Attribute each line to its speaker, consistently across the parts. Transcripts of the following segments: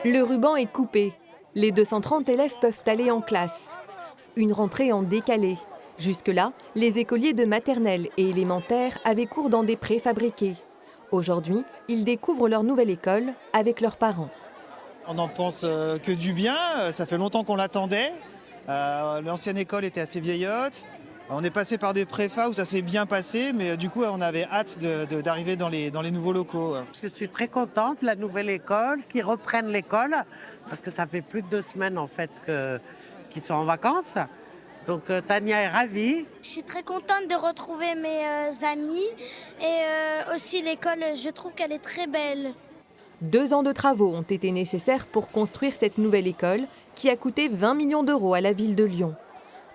Speaker 1: Le ruban est coupé. Les 230 élèves peuvent aller en classe. Une rentrée en décalé. Jusque-là, les écoliers de maternelle et élémentaire avaient cours dans des préfabriqués. Aujourd'hui, ils découvrent leur nouvelle école avec leurs parents.
Speaker 2: On n'en pense que du bien, ça fait longtemps qu'on l'attendait. L'ancienne école était assez vieillotte. On est passé par des préfas où ça s'est bien passé, mais du coup on avait hâte d'arriver dans les nouveaux locaux.
Speaker 3: Je suis très contente de la nouvelle école, qu'ils reprennent l'école, parce que ça fait plus de 2 semaines en fait qu'ils sont en vacances. Donc Tania est ravie.
Speaker 4: Je suis très contente de retrouver mes amis et aussi l'école, je trouve qu'elle est très belle.
Speaker 1: 2 ans de travaux ont été nécessaires pour construire cette nouvelle école qui a coûté 20 millions d'euros à la ville de Lyon.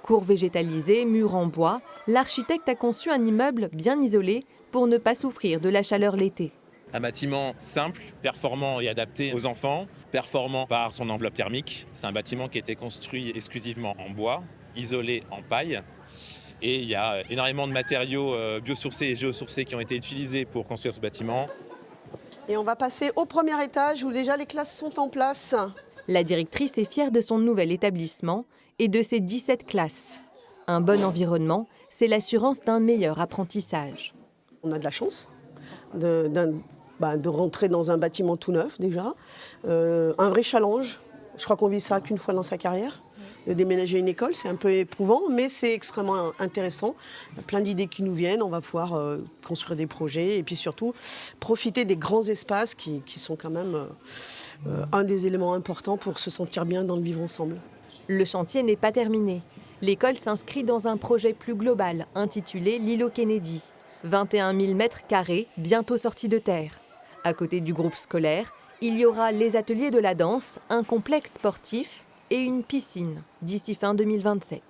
Speaker 1: Cours végétalisés, murs en bois, l'architecte a conçu un immeuble bien isolé pour ne pas souffrir de la chaleur l'été.
Speaker 5: Un bâtiment simple, performant et adapté aux enfants, performant par son enveloppe thermique. C'est un bâtiment qui a été construit exclusivement en bois, isolé en paille. Et il y a énormément de matériaux biosourcés et géosourcés qui ont été utilisés pour construire ce bâtiment.
Speaker 6: Et on va passer au premier étage où déjà les classes sont en place.
Speaker 1: La directrice est fière de son nouvel établissement et de ses 17 classes. Un bon environnement, c'est l'assurance d'un meilleur apprentissage.
Speaker 6: On a de la chance de rentrer dans un bâtiment tout neuf déjà. Un vrai challenge. Je crois qu'on vit ça qu'une fois dans sa carrière. De déménager une école, c'est un peu éprouvant, mais c'est extrêmement intéressant. Il y a plein d'idées qui nous viennent, on va pouvoir construire des projets et puis surtout profiter des grands espaces qui sont quand même un des éléments importants pour se sentir bien dans le vivre ensemble.
Speaker 1: Le chantier n'est pas terminé. L'école s'inscrit dans un projet plus global intitulé l'îlot Kennedy. 21 000 mètres carrés, bientôt sortis de terre. À côté du groupe scolaire, il y aura les ateliers de la danse, un complexe sportif et une piscine d'ici fin 2027.